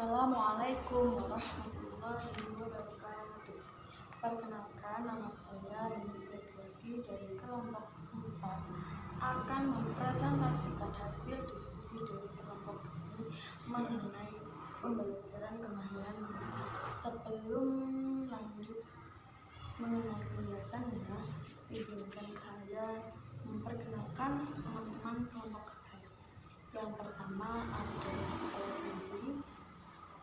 Assalamualaikum warahmatullahi wabarakatuh. Perkenalkan, nama saya Rini Zagrati dari kelompok 4 akan mempresentasikan hasil diskusi dari kelompok ini mengenai pembelajaran kemahiran membaca. Sebelum lanjut mengenai penjelasannya, izinkan saya memperkenalkan teman-teman kelompok saya. Yang pertama ada saya sendiri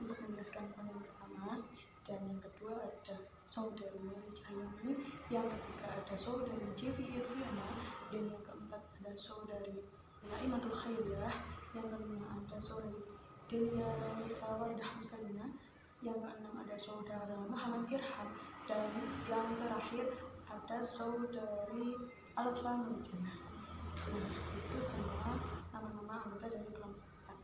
untuk menjelaskan poin yang pertama, dan yang kedua ada saudari Meli Cahyani, yang ketiga ada saudari Jevi Irviana, dan yang keempat ada saudari Naimatul Khairiyah, yang kelima ada saudari Delia Liva Wardah Musalina, yang keenam ada saudara Muhammad Irham, dan yang terakhir ada saudari Alfa Nurjana. Nah, itu semua nama-nama anggota dari kelompok 4.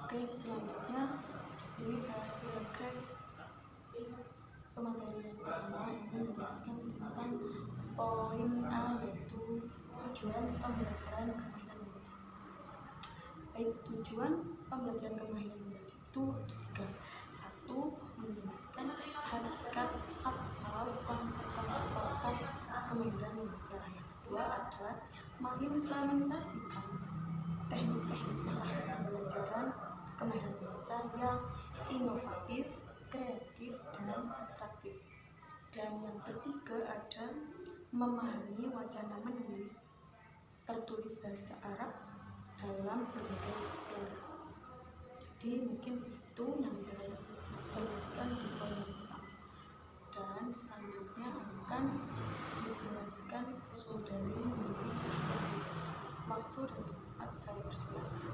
Oke, selanjutnya di sini saya sebagai pemateri yang pertama ingin menjelaskan tentang poin A, yaitu tujuan pembelajaran kemahiran membaca. Baik, tujuan pembelajaran kemahiran membaca itu ada 3. 1. Menjelaskan hakikat atau konsep-konsep pokok kemahiran membaca. Yang kedua ada mengimplementasikan teknik-teknik pembelajaran kemahiran membaca yang inovatif, kreatif, dan atraktif. Dan yang ketiga ada memahami wacana menulis tertulis bahasa Arab dalam berbagai program. Jadi mungkin itu yang bisa saya jelaskan di poin yang pertama. Dan selanjutnya akan dijelaskan saudari Meli Cahyani. Waktu dan tempat saya persilakan.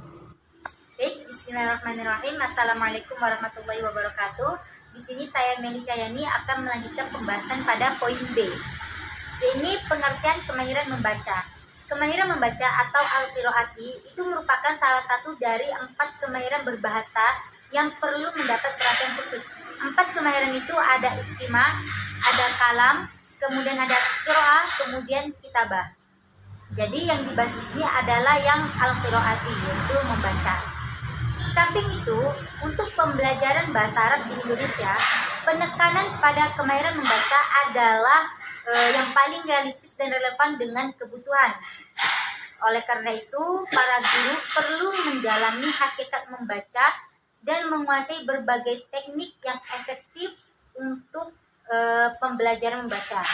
Baik, bismillahirrahmanirrahim. Assalamualaikum warahmatullahi wabarakatuh. Di sini saya Meli Cahyani akan melanjutkan pembahasan pada poin B. Ini pengertian kemahiran membaca. Kemahiran membaca atau al-qiraati itu merupakan salah satu dari 4 kemahiran berbahasa yang perlu mendapat perhatian khusus. 4 kemahiran itu ada istima, ada kalam, kemudian ada qiraah, kemudian kitabah. Jadi yang dibahas ini adalah yang al-qiraati, yaitu membaca. Di samping itu, untuk pembelajaran bahasa Arab di Indonesia, penekanan pada kemahiran membaca adalah yang paling realistis dan relevan dengan kebutuhan. Oleh karena itu, para guru perlu mendalami hakikat membaca dan menguasai berbagai teknik yang efektif untuk pembelajaran membaca.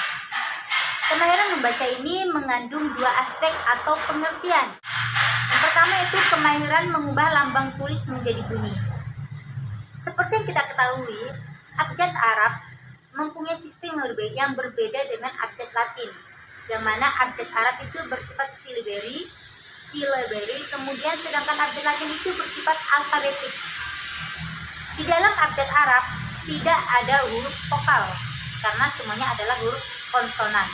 Kemahiran membaca ini mengandung 2 aspek atau pengertian. Yang pertama itu kemahiran mengubah lambang tulis menjadi bunyi. Seperti yang kita ketahui, abjad Arab mempunyai sistem yang berbeda dengan abjad Latin, yang mana abjad Arab itu bersifat silaberi, kemudian sedangkan abjad Latin itu bersifat alfabetik. Di dalam abjad Arab tidak ada huruf vokal, karena semuanya adalah huruf konsonan.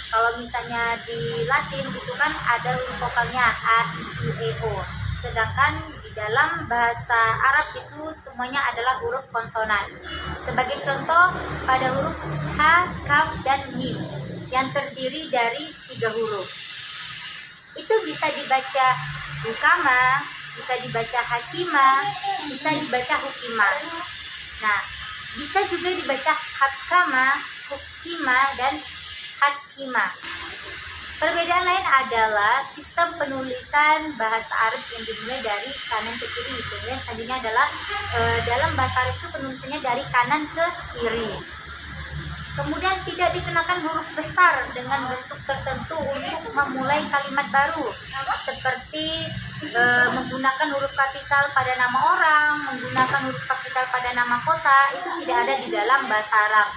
Kalau misalnya di Latin itu kan ada huruf vokalnya A, I, U, E, O. Sedangkan di dalam bahasa Arab itu semuanya adalah huruf konsonan. Sebagai contoh, pada huruf H, Kaf, dan Mim yang terdiri dari 3 huruf. Itu bisa dibaca hukama, bisa dibaca hakima, bisa dibaca hukima. Nah, bisa juga dibaca hakama, hukima, dan hakimah. Perbedaan lain adalah sistem penulisan bahasa Arab yang dimulai dari kanan ke kiri. Kemudian selanjutnya adalah dalam bahasa Arab itu penulisannya dari kanan ke kiri. Kemudian tidak dikenakan huruf besar dengan bentuk tertentu untuk memulai kalimat baru, seperti menggunakan huruf kapital pada nama orang, menggunakan huruf kapital pada nama kota, itu tidak ada di dalam bahasa Arab.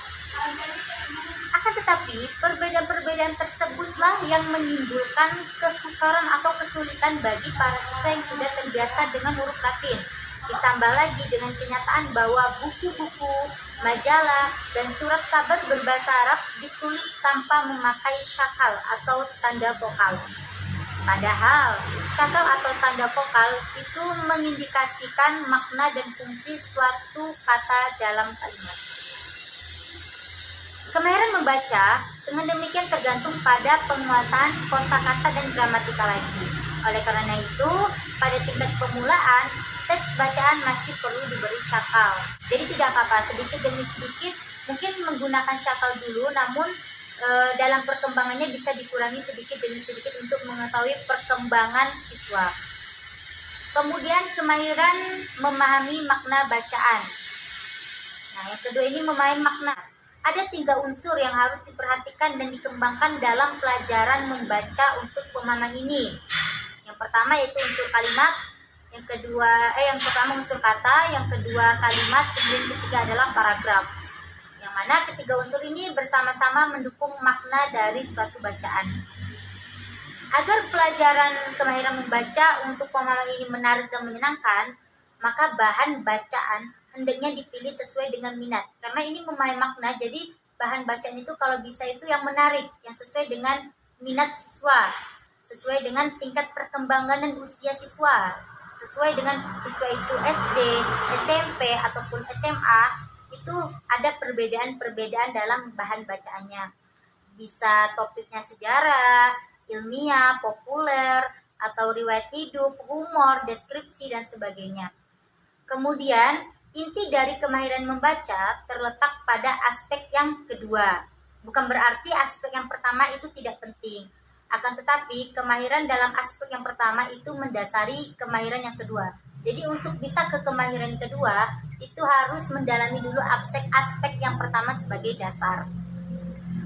Akan tetapi, perbedaan-perbedaan tersebutlah yang menimbulkan kesukaran atau kesulitan bagi para siswa yang sudah terbiasa dengan huruf Latin. Ditambah lagi dengan kenyataan bahwa buku-buku, majalah, dan surat kabar berbahasa Arab ditulis tanpa memakai syakal atau tanda vokal. Padahal, syakal atau tanda vokal itu mengindikasikan makna dan fungsi suatu kata dalam kalimat. Kemahiran membaca dengan demikian tergantung pada penguasaan kosakata dan gramatika lagi. Oleh karena itu, pada tingkat permulaan, teks bacaan masih perlu diberi syakal. Jadi tidak apa-apa, sedikit demi sedikit mungkin menggunakan syakal dulu, namun dalam perkembangannya bisa dikurangi sedikit demi sedikit untuk mengetahui perkembangan siswa. Kemudian kemahiran memahami makna bacaan. Nah, yang kedua ini memahami makna. Ada 3 unsur yang harus diperhatikan dan dikembangkan dalam pelajaran membaca untuk pemahaman ini. Yang pertama yaitu unsur kalimat, yang pertama unsur kata, yang kedua kalimat, kemudian ketiga adalah paragraf. Yang mana ketiga unsur ini bersama-sama mendukung makna dari suatu bacaan. Agar pelajaran kemahiran membaca untuk pemahaman ini menarik dan menyenangkan, maka bahan bacaan hendaknya dipilih sesuai dengan minat. Karena ini memahami makna, jadi bahan bacaan itu kalau bisa itu yang menarik, yang sesuai dengan minat siswa, sesuai dengan tingkat perkembangan dan usia siswa, sesuai dengan siswa itu SD, SMP, ataupun SMA, itu ada perbedaan-perbedaan dalam bahan bacaannya. Bisa topiknya sejarah, ilmiah, populer, atau riwayat hidup, humor, deskripsi, dan sebagainya. Kemudian, inti dari kemahiran membaca terletak pada aspek yang kedua. Bukan berarti aspek yang pertama itu tidak penting. Akan tetapi, kemahiran dalam aspek yang pertama itu mendasari kemahiran yang kedua. Jadi untuk bisa ke kemahiran kedua, itu harus mendalami dulu aspek yang pertama sebagai dasar.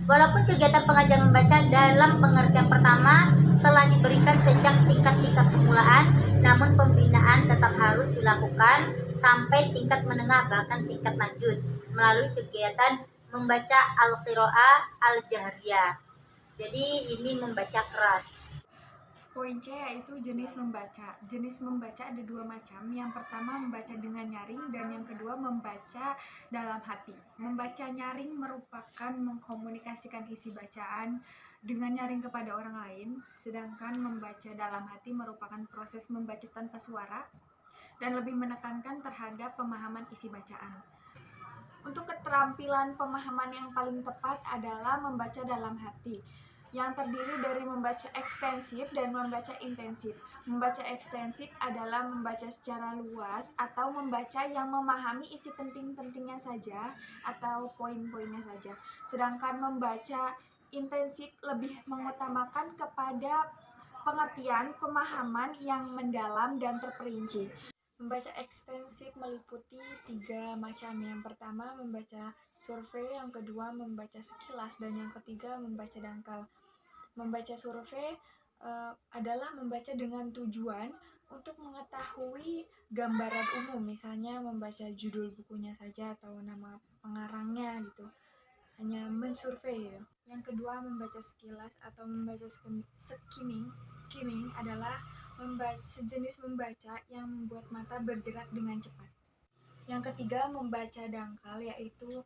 Walaupun kegiatan pengajaran membaca dalam pengertian pertama telah diberikan sejak tingkat-tingkat permulaan, namun pembinaan tetap harus dilakukan sampai tingkat menengah bahkan tingkat lanjut melalui kegiatan membaca al-qiraah al-jahriyah. Jadi ini membaca keras. Poin C yaitu jenis membaca. Jenis membaca ada 2 macam. Yang pertama membaca dengan nyaring dan yang kedua membaca dalam hati. Membaca nyaring merupakan mengkomunikasikan isi bacaan dengan nyaring kepada orang lain, sedangkan membaca dalam hati merupakan proses membaca tanpa suara dan lebih menekankan terhadap pemahaman isi bacaan. Untuk keterampilan pemahaman yang paling tepat adalah membaca dalam hati, yang terdiri dari membaca ekstensif dan membaca intensif. Membaca ekstensif adalah membaca secara luas atau membaca yang memahami isi penting-pentingnya saja atau poin-poinnya saja. Sedangkan membaca intensif lebih mengutamakan kepada pengertian, pemahaman yang mendalam dan terperinci. Membaca ekstensif meliputi 3 macam. Yang pertama membaca survei, yang kedua membaca sekilas, dan yang ketiga membaca dangkal. Membaca survei adalah membaca dengan tujuan untuk mengetahui gambaran umum, misalnya membaca judul bukunya saja atau nama pengarangnya gitu, hanya mensurvei gitu. Yang kedua membaca sekilas atau membaca skimming adalah sejenis membaca yang membuat mata bergerak dengan cepat. Yang ketiga membaca dangkal, yaitu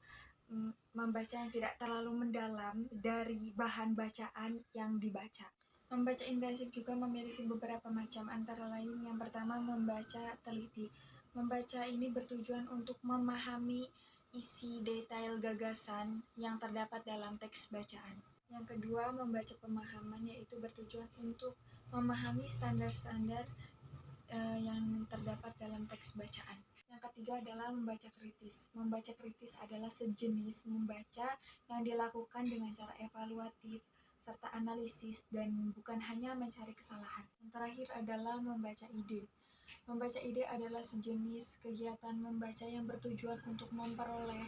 membaca yang tidak terlalu mendalam dari bahan bacaan yang dibaca. Membaca intensif juga memiliki beberapa macam, antara lain yang pertama membaca teliti. Membaca ini bertujuan untuk memahami isi detail gagasan yang terdapat dalam teks bacaan. Yang kedua membaca pemahaman, yaitu bertujuan untuk memahami standar-standar yang terdapat dalam teks bacaan. Yang ketiga adalah membaca kritis. Membaca kritis adalah sejenis membaca yang dilakukan dengan cara evaluatif serta analisis dan bukan hanya mencari kesalahan. Yang terakhir adalah membaca ide. Membaca ide adalah sejenis kegiatan membaca yang bertujuan untuk memperoleh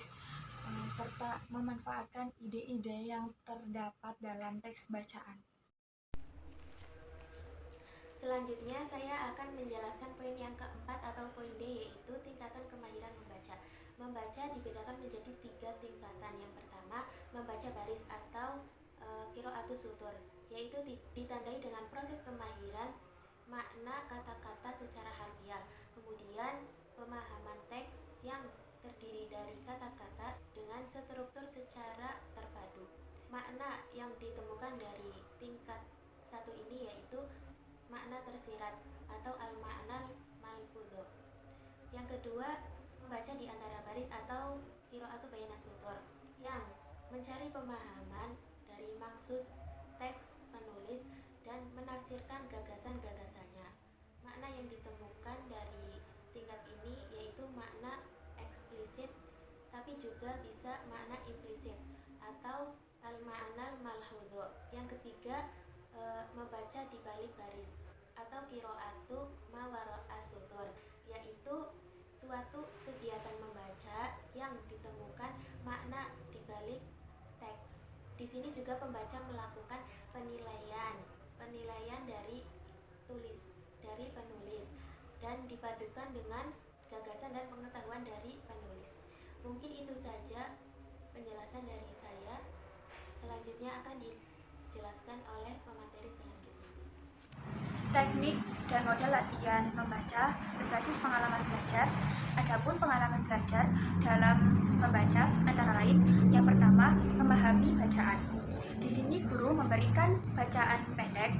serta memanfaatkan ide-ide yang terdapat dalam teks bacaan. Selanjutnya saya akan menjelaskan poin yang keempat atau poin D, yaitu tingkatan kemahiran membaca. Membaca dibedakan menjadi 3 tingkatan. Yang pertama, membaca baris atau qiraatus sutur, yaitu ditandai dengan proses kemahiran makna kata-kata secara harfiah. Kemudian pemahaman teks yang terdiri dari kata-kata dengan struktur secara terpadu. Makna yang ditemukan dari tingkat 1 ini yaitu makna tersirat atau al-ma'na malfudho. Yang kedua, membaca di antara baris atau qiraatu bainas sutur, yang mencari pemahaman dari maksud teks penulis dan menafsirkan gagasan-gagasannya. Makna yang ditemukan dari tingkat tapi juga bisa makna implisit atau al-ma'anal malhudho. Yang ketiga, membaca di balik baris atau qiraatu ma wara'a sutur, yaitu suatu kegiatan membaca yang ditemukan makna di balik teks. Di sini juga pembaca melakukan penilaian dari penulis dan dipadukan dengan gagasan dan pengetahuan dari penulis. Mungkin itu saja penjelasan dari saya. Selanjutnya akan dijelaskan oleh pemateri selanjutnya. Teknik dan model latihan membaca berbasis pengalaman belajar. Adapun pengalaman belajar dalam membaca antara lain, yang pertama, memahami bacaan. Di sini guru memberikan bacaan pendek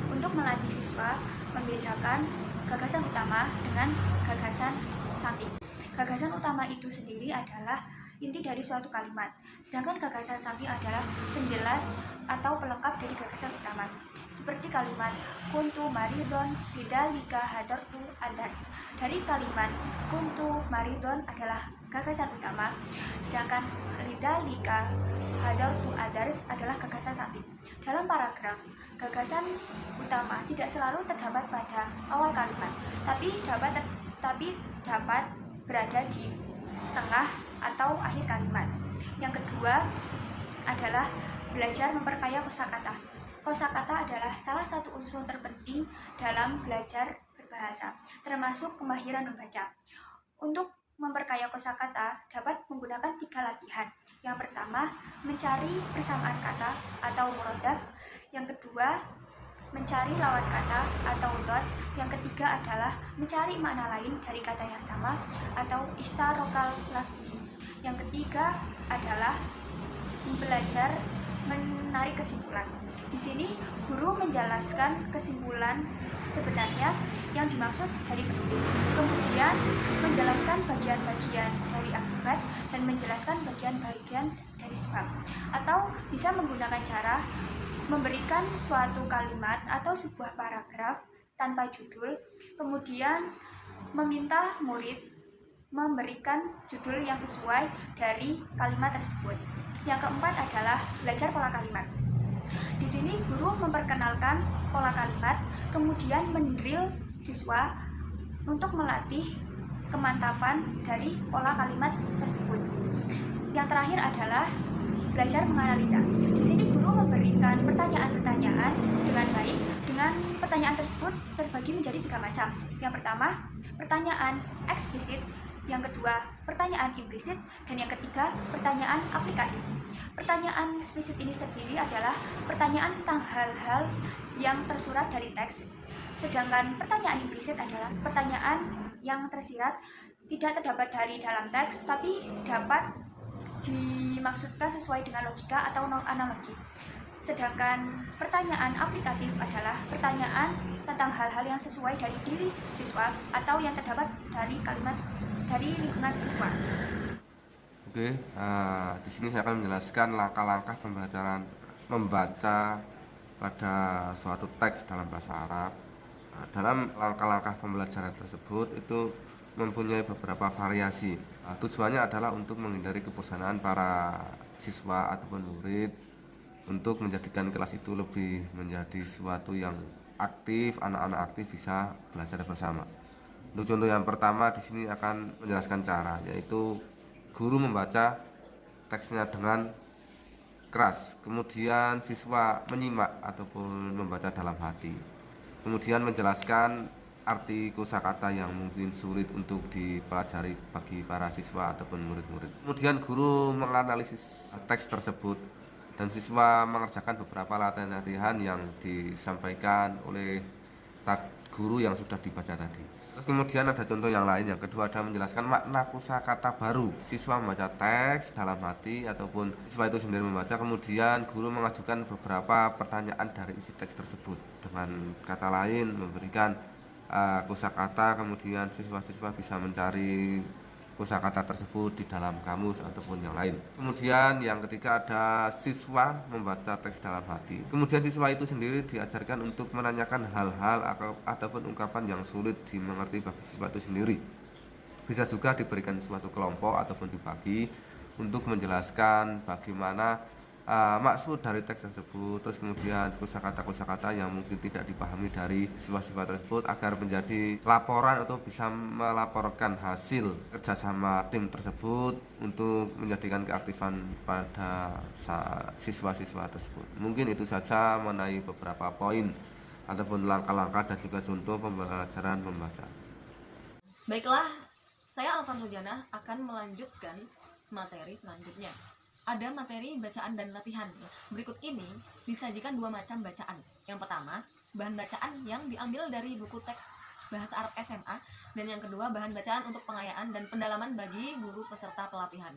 untuk melatih siswa membedakan gagasan utama dengan gagasan samping. Gagasan utama itu sendiri adalah inti dari suatu kalimat, sedangkan gagasan samping adalah penjelas atau pelengkap dari gagasan utama. Seperti kalimat kuntu maridon lidzalika hadartu adars. Dari kalimat kuntu maridon adalah gagasan utama, sedangkan lidzalika hadartu adars adalah gagasan samping. Dalam paragraf, gagasan utama tidak selalu terdapat pada awal kalimat, tapi dapat berada di tengah atau akhir kalimat. Yang kedua adalah belajar memperkaya kosakata. Kosakata adalah salah satu unsur terpenting dalam belajar berbahasa, termasuk kemahiran membaca. Untuk memperkaya kosakata dapat menggunakan 3 latihan. Yang pertama, mencari persamaan kata atau muradaf. Yang kedua, mencari lawan kata atau dot. Yang ketiga adalah mencari makna lain dari kata yang sama atau istarokal lafzi. Yang ketiga adalah belajar menarik kesimpulan. Di sini guru menjelaskan kesimpulan sebenarnya yang dimaksud dari penulis, kemudian menjelaskan bagian-bagian dari akibat dan menjelaskan bagian-bagian dari sebab, atau bisa menggunakan cara memberikan suatu kalimat atau sebuah paragraf tanpa judul, kemudian meminta murid memberikan judul yang sesuai dari kalimat tersebut. Yang keempat adalah belajar pola kalimat. Di sini guru memperkenalkan pola kalimat, kemudian mendrill siswa untuk melatih kemantapan dari pola kalimat tersebut. Yang terakhir adalah belajar menganalisa. Di sini guru memberikan pertanyaan-pertanyaan dengan baik. Dengan pertanyaan tersebut terbagi menjadi 3 macam. Yang pertama, pertanyaan eksplisit. Yang kedua, pertanyaan implisit, dan yang ketiga, pertanyaan aplikatif. Pertanyaan eksplisit ini sendiri adalah pertanyaan tentang hal-hal yang tersurat dari teks, sedangkan pertanyaan implisit adalah pertanyaan yang tersirat, tidak terdapat dari dalam teks, tapi dapat dimaksudkan sesuai dengan logika atau analogi. Sedangkan pertanyaan aplikatif adalah pertanyaan tentang hal-hal yang sesuai dari diri siswa atau yang terdapat dari kalimat dari lingkungan siswa. Oke, di sini saya akan menjelaskan langkah-langkah pembelajaran membaca pada suatu teks dalam bahasa Arab. Dalam langkah-langkah pembelajaran tersebut itu mempunyai beberapa variasi. Tujuannya adalah untuk menghindari kebosanan para siswa ataupun murid, untuk menjadikan kelas itu lebih menjadi suatu yang aktif, anak-anak aktif bisa belajar bersama. Untuk contoh yang pertama di sini akan menjelaskan cara, yaitu guru membaca teksnya dengan keras, kemudian siswa menyimak ataupun membaca dalam hati, kemudian menjelaskan arti kosakata yang mungkin sulit untuk dipelajari bagi para siswa ataupun murid-murid. Kemudian guru menganalisis teks tersebut dan siswa mengerjakan beberapa latihan yang disampaikan oleh guru yang sudah dibaca tadi. Terus kemudian ada contoh yang lain, yang kedua ada menjelaskan makna kosakata baru. Siswa membaca teks dalam hati ataupun siswa itu sendiri membaca, kemudian guru mengajukan beberapa pertanyaan dari isi teks tersebut. Dengan kata lain memberikan kosakata, kemudian siswa-siswa bisa mencari kosakata tersebut di dalam kamus ataupun yang lain. Kemudian yang ketiga ada siswa membaca teks dalam hati. Kemudian siswa itu sendiri diajarkan untuk menanyakan hal-hal ataupun ungkapan yang sulit dimengerti bagi siswa itu sendiri. bisa juga diberikan suatu kelompok ataupun dibagi untuk menjelaskan bagaimana maksud dari teks tersebut, terus kemudian kosakata yang mungkin tidak dipahami dari siswa-siswa tersebut, agar menjadi laporan atau bisa melaporkan hasil kerjasama tim tersebut untuk menjadikan keaktifan pada siswa-siswa tersebut. Mungkin itu saja mengenai beberapa poin ataupun langkah-langkah dan juga contoh pembelajaran membaca. Baiklah, saya Alvan Rujana akan melanjutkan materi selanjutnya. Ada materi bacaan dan latihan. Berikut ini disajikan 2 macam bacaan. Yang pertama, bahan bacaan yang diambil dari buku teks bahasa Arab SMA, dan yang kedua bahan bacaan untuk pengayaan dan pendalaman bagi guru peserta pelatihan.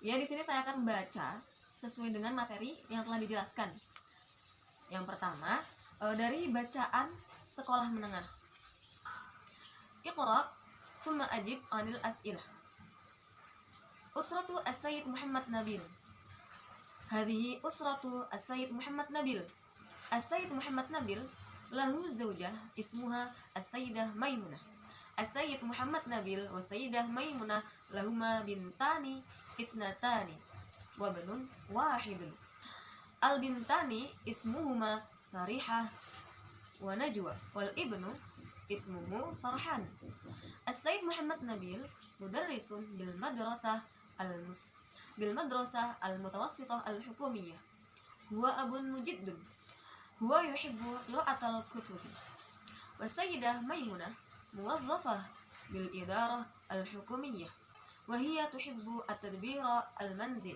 Ya, di sini saya akan membaca sesuai dengan materi yang telah dijelaskan. Yang pertama, dari bacaan sekolah menengah. Iqra, thumma ajib 'anil as'ilah. Usratu As-Sayyid Muhammad Nabil. Hadhihi usratu As-Sayyid Muhammad Nabil. As-Sayyid Muhammad Nabil lahu zawjah ismuha As-Sayyidah Maimunah. As-Sayyid Muhammad Nabil wa Sayyidah Maimunah lahuma bintani itnatani wa banun wahidun. Al-bintani ismuhuma Farihah wa Najwa wal ibnu ismuhu Farhan. As-Sayyid Muhammad Nabil mudarrisun bil madrasah al-mutawassithah al-hukumiyah. Huwa abun mujiddun. Huwa yuhibbu qira'atal kutubi. Wa Sayyidah Maimunah muwazzafah bil idarah al-hukumiyah. Wa hiya tuhibbu at-tadbira al-manzil.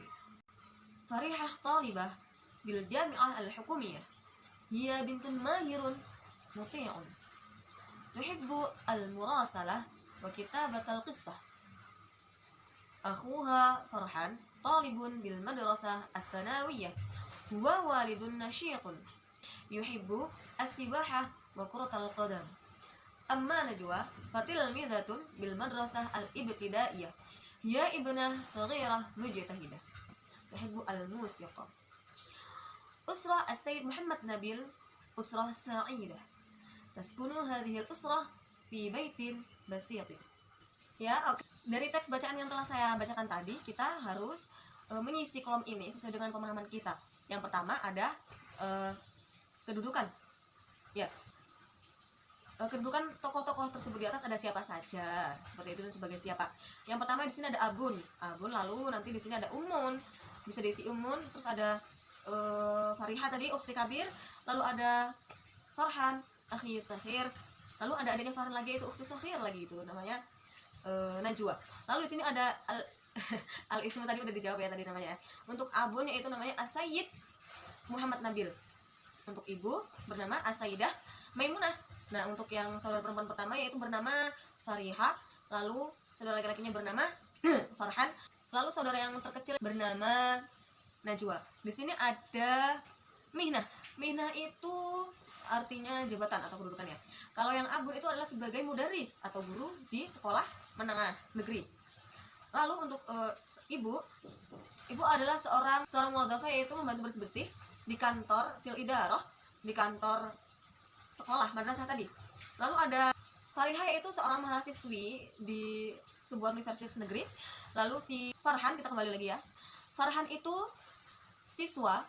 Farihah talibah bil jami'ah al-hukumiyah. Hiya bintun mahirun muti'un. Tuhibbu al-murasalah wa kitabatal qissah. Akhuha Farhan talibun bil madrasah at-thanawiyah. Huwa walidun nasyiqun yuhibbu as-sibahah wa kuratal qadam. Amma Najwa fatilmidatun bil madrasah al-ibtidaiyah. Hiya ibnah saghirah mujtahidah tuhibbu al-musiqa. Usrah As-Sayyid Muhammad Nabil usrah sa'idah. Taskunu hadhihi al-usrah fi baitin basitin. Ya, oke. Dari teks bacaan yang telah saya bacakan tadi, kita harus mengisi kolom ini sesuai dengan pemahaman kita. Yang pertama ada kedudukan. Ya. Kedudukan tokoh-tokoh tersebut di atas ada siapa saja, seperti itu, sebagai siapa. Yang pertama di sini ada abun, lalu nanti di sini ada umun, bisa diisi umun, terus ada Farihah tadi, ukhti kabir, lalu ada Farhan, akhi sahir, lalu ada adanya Farhan lagi, itu ukhti sahir lagi, itu namanya Najwa. Lalu di sini ada al-ismu tadi udah dijawab ya tadi namanya. Untuk abun yaitu namanya As-Sayyid Muhammad Nabil. Untuk ibu bernama As-Sayyidah Maimunah. Nah, untuk yang saudara perempuan pertama yaitu bernama Farihah, lalu saudara laki-lakinya bernama Farhan, lalu saudara yang terkecil bernama Najwa. Di sini ada mihnah. Mihnah itu artinya jabatan atau kedudukannya. Kalau yang abun itu adalah sebagai mudaris atau guru di sekolah menengah negeri. Lalu untuk ibu adalah seorang muwadzafah, yaitu membantu bersih-bersih di kantor fil idarah, di kantor sekolah madrasah tadi. Lalu ada Farihah, yaitu seorang mahasiswi di sebuah universitas negeri. Lalu si Farhan, kita kembali lagi ya. Farhan itu siswa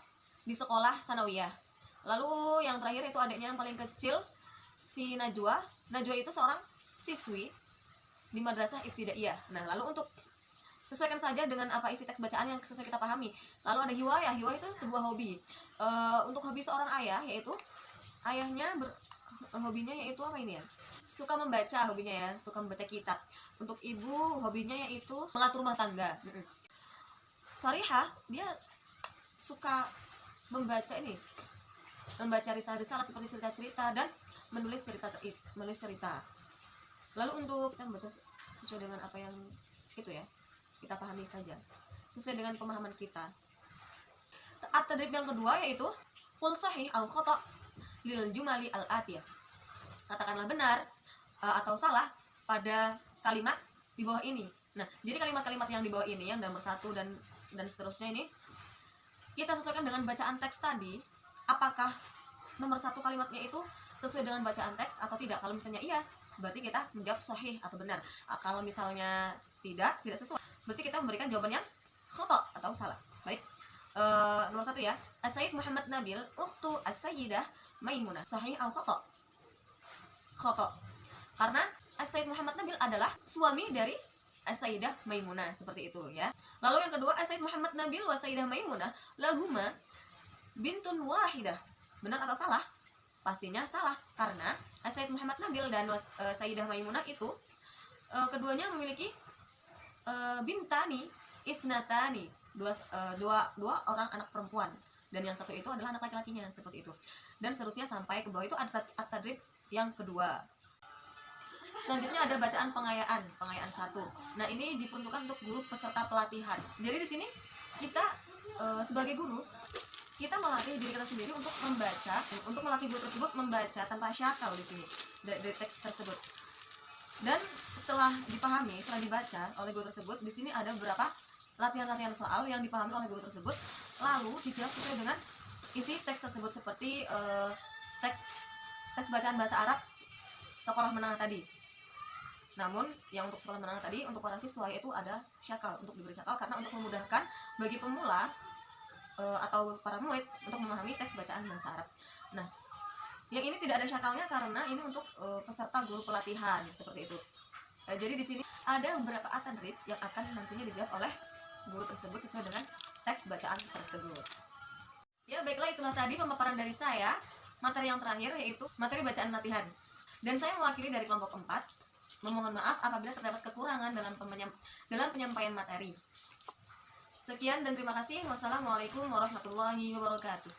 di sekolah sanawiyah. Lalu yang terakhir itu adiknya yang paling kecil, si Najwa. Najwa itu seorang siswi di madrasah ibtidaiyah. Nah, lalu untuk sesuaikan saja dengan apa isi teks bacaan yang sesuai kita pahami. Lalu ada hiwayah. Hiwayah itu sebuah hobi. Untuk hobi seorang ayah, yaitu ayahnya hobinya yaitu apa ini ya? Suka membaca, hobinya ya, suka membaca kitab. Untuk ibu hobinya yaitu mengatur rumah tangga. Farihah dia suka membaca risalah-risalah seperti cerita-cerita dan menulis cerita. Lalu untuk kita membaca sesuai dengan apa yang itu ya, kita pahami saja sesuai dengan pemahaman kita. At-tadrib yang kedua yaitu qul sahih au khata' lil jumali al-atiyah. Katakanlah benar atau salah pada kalimat di bawah ini. Nah, jadi kalimat-kalimat yang di bawah ini, yang nomor 1 dan seterusnya ini, kita sesuaikan dengan bacaan teks tadi. Apakah nomor 1 kalimatnya itu sesuai dengan bacaan teks atau tidak? Kalau misalnya iya, berarti kita menjawab sahih atau benar. Kalau misalnya tidak sesuai, berarti kita memberikan jawaban yang khata atau salah. Baik. Nomor 1 ya. As-Sayyid Muhammad Nabil ukhtu As-Sayyidah Maimunah. Sahih atau khata? Khata. Karena As-Sayyid Muhammad Nabil adalah suami dari As-Sayyidah Maimunah, seperti itu ya. Lalu yang kedua, As-Sayyid Muhammad Nabil wa Sayyidah Maimunah lahuma bintun wahidah. Benar atau salah? Pastinya salah, karena As-Sayyid Muhammad Nabil dan Sayyidah Maimunah itu keduanya memiliki bintani itnatani, dua orang anak perempuan, dan yang satu itu adalah anak laki-lakinya, seperti itu. Dan seterusnya sampai ke bawah itu ada at-tadrib yang kedua. Selanjutnya ada bacaan pengayaan 1. Nah, ini diperuntukkan untuk guru peserta pelatihan. Jadi di sini kita sebagai guru, kita melatih diri kita sendiri untuk membaca, untuk melatih guru tersebut membaca tanpa syakal di sini dari teks tersebut. Dan setelah dipahami, setelah dibaca oleh guru tersebut, di sini ada beberapa latihan-latihan soal yang dipahami oleh guru tersebut, lalu dijawab sesuai dengan isi teks tersebut, seperti teks bacaan bahasa Arab sekolah menengah tadi. Namun yang untuk sekolah menengah tadi, untuk para siswa itu ada syakal, untuk diberi syakal karena untuk memudahkan bagi pemula atau para murid untuk memahami teks bacaan bahasa Arab. Nah, yang ini tidak ada syakalnya karena ini untuk peserta guru pelatihan, seperti itu. Jadi di sini ada beberapa at-tadrib yang akan nantinya dijawab oleh guru tersebut sesuai dengan teks bacaan tersebut. Ya, baiklah, itulah tadi pemaparan dari saya. Materi yang terakhir yaitu materi bacaan latihan. Dan saya mewakili dari kelompok 4. Memohon maaf apabila terdapat kekurangan dalam penyampaian materi. Sekian dan terima kasih. Wassalamualaikum warahmatullahi wabarakatuh.